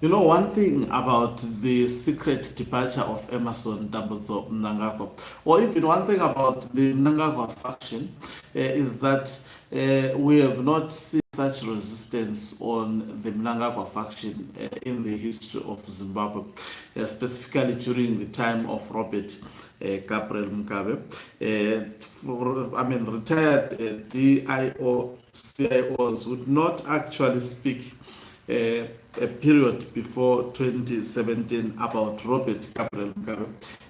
You know, one thing about the secret departure of Emerson Dambudzo Mnangagwa, or even one thing about the Mnangagwa faction, is that we have not seen such resistance on the Mnangagwa faction in the history of Zimbabwe, specifically during the time of Robert Gabriel Mugabe. Retired DIO CIOs would not actually speak a period before 2017 about Robert Gabriel Mugabe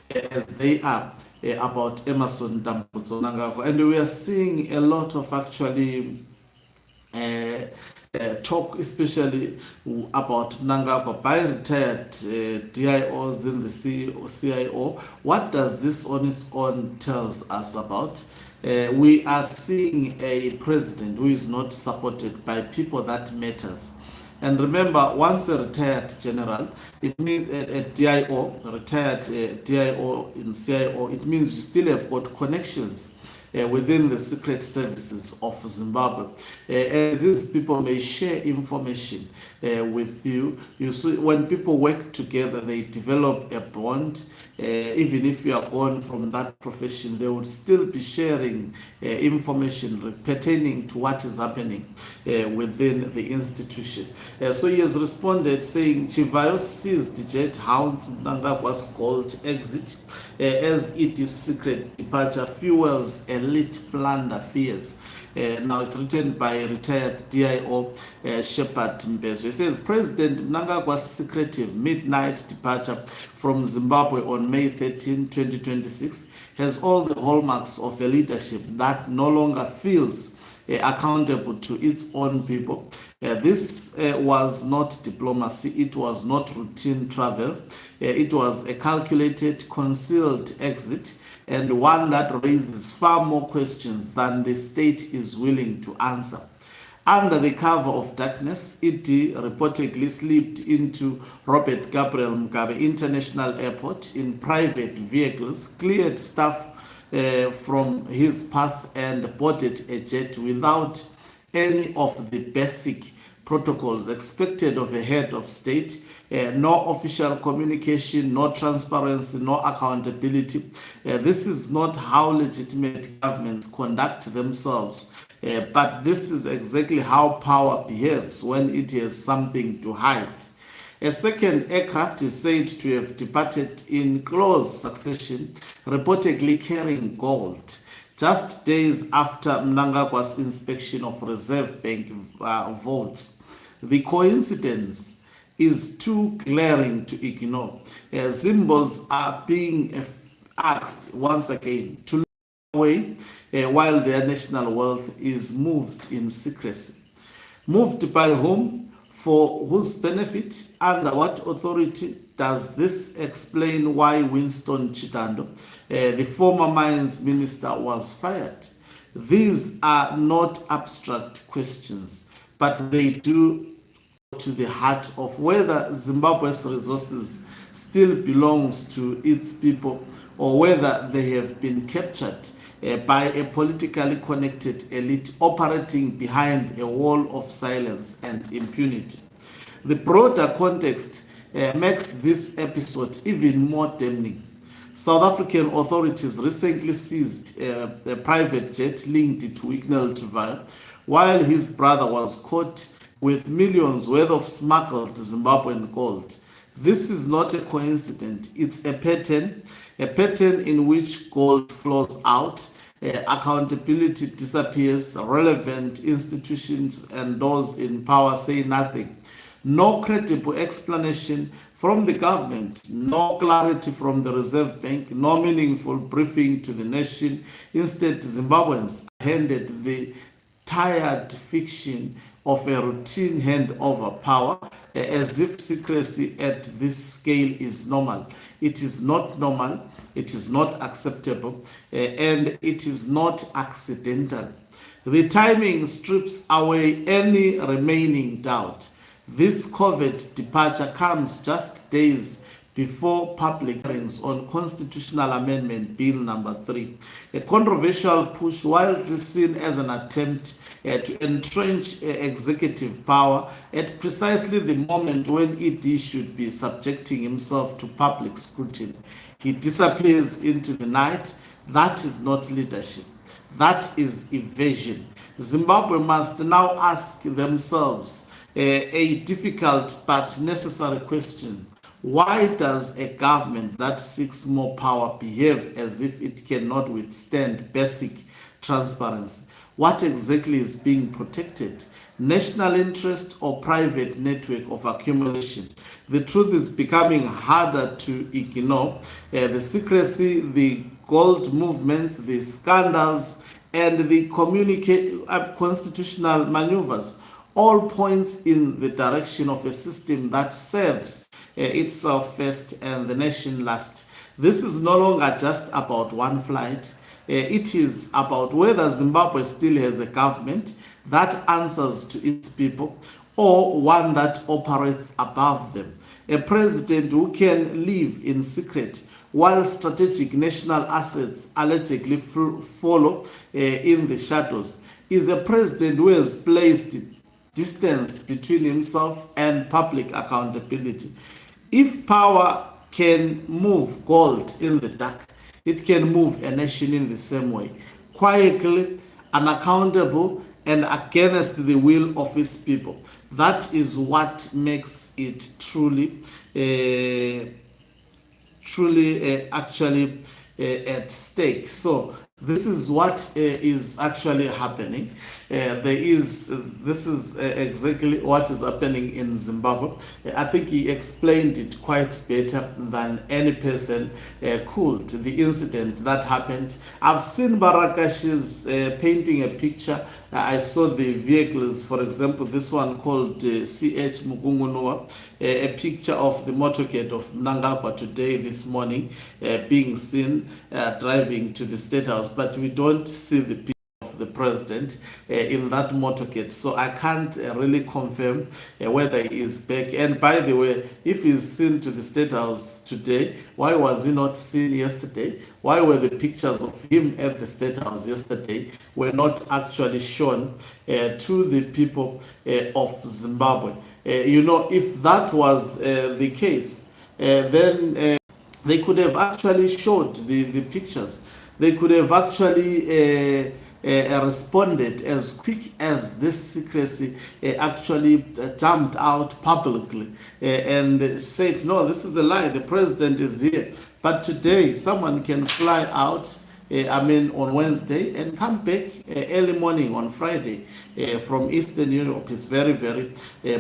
as they are about Emerson Dambudzo Mnangagwa. And we are seeing a lot of actually talk, especially about Mnangagwa by retired DIOs in the CIO. What does this on its own tells us about? We are seeing a president who is not supported by people that matters. And remember, once a retired general, it means a DIO, retired DIO in CIO, it means you still have got connections within the secret services of Zimbabwe. And these people may share information with you. You see, when people work together, they develop a bond. Even if you are gone from that profession, they would still be sharing information pertaining to what is happening within the institution. So he has responded saying, Chivayo seized jet hounds Mnangagwa's gold exit as it is secret departure fuels elite plunder fears. Now it's written by retired DIO Sheperd Mpeswe. It says President Mnangagwa's secretive midnight departure from Zimbabwe on May 13, 2026 has all the hallmarks of a leadership that no longer feels accountable to its own people. This was not diplomacy, it was not routine travel, it was a calculated, concealed exit, and one that raises far more questions than the state is willing to answer. Under the cover of darkness, it reportedly slipped into Robert Gabriel Mugabe International Airport in private vehicles, cleared staff from his path and boarded a jet without any of the basic protocols expected of a head of state. No official communication, no transparency, no accountability. This is not how legitimate governments conduct themselves, but this is exactly how power behaves when it has something to hide. A second aircraft is said to have departed in close succession, reportedly carrying gold, just days after Mnangagwa's inspection of Reserve Bank vaults. The coincidence is too glaring to ignore. Zimbos are being asked once again to look away while their national wealth is moved in secrecy. Moved by whom? For whose benefit? Under what authority? Does this explain why Winston Chitando, the former mines minister, was fired? These are not abstract questions, but they do to the heart of whether Zimbabwe's resources still belongs to its people or whether they have been captured by a politically connected elite operating behind a wall of silence and impunity. The broader context makes this episode even more damning. South African authorities recently seized a private jet linked to Wignell Chivayo while his brother was caught with millions worth of smuggled Zimbabwean gold. This is not a coincidence, it's a pattern in which gold flows out, accountability disappears, relevant institutions and those in power say nothing. No credible explanation from the government, no clarity from the Reserve Bank, no meaningful briefing to the nation. Instead, Zimbabweans are handed the tired fiction of a routine handover power as if secrecy at this scale is normal. It is not normal, it is not acceptable, and it is not accidental. The timing strips away any remaining doubt. This covert departure comes just days before public hearings on Constitutional Amendment Bill number 3. A controversial push, widely seen as an attempt to entrench executive power at precisely the moment when ED should be subjecting himself to public scrutiny. He disappears into the night. That is not leadership. That is evasion. Zimbabwe must now ask themselves a difficult but necessary question. Why does a government that seeks more power behave as if it cannot withstand basic transparency? What exactly is being protected? National interest or private network of accumulation? The truth is becoming harder to ignore. The secrecy, the gold movements, the scandals, and the constitutional maneuvers all points in the direction of a system that serves itself first and the nation last. This is no longer just about one flight. It is about whether Zimbabwe still has a government that answers to its people or one that operates above them. A president who can live in secret while strategic national assets allegedly follow in the shadows is a president who has placed distance between himself and public accountability. If power can move gold in the dark, it can move a nation in the same way, quietly, unaccountable, and against the will of its people. That is what makes it actually at stake. So this is what is actually happening. This is exactly what is happening in Zimbabwe. I think he explained it quite better than any person could, the incident that happened. I've seen Barakash's painting a picture. I saw the vehicles, for example, this one called CH Mugungunua, a picture of the motorcade of Mnangagwa today, this morning, being seen driving to the State House, but we don't see the picture of the president in that motorcade, so I can't really confirm whether he is back. And by the way, if he's seen to the State House today, why was he not seen yesterday? Why were the pictures of him at the State House yesterday were not actually shown to the people of Zimbabwe? If that was the case, then they could have actually showed the pictures. They could have actually responded as quick as this secrecy actually jumped out publicly and said, no, this is a lie, the president is here. But today, someone can fly out, on Wednesday and come back early morning on Friday from Eastern Europe. Is very, very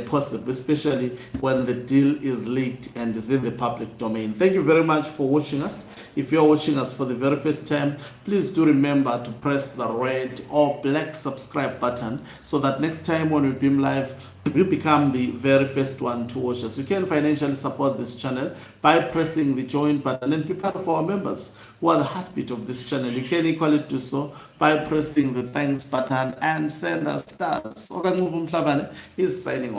possible, especially when the deal is leaked and is in the public domain. Thank you very much for watching us. If you're watching us for the very first time, please do remember to press the red or black subscribe button so that next time when we beam live, you become the very first one to watch us. You can financially support this channel by pressing the join button and be part of our members who are the heartbeat of this channel. You can equally do so by pressing the thanks button and send us stars. Okanqube Mhlabane is signing off.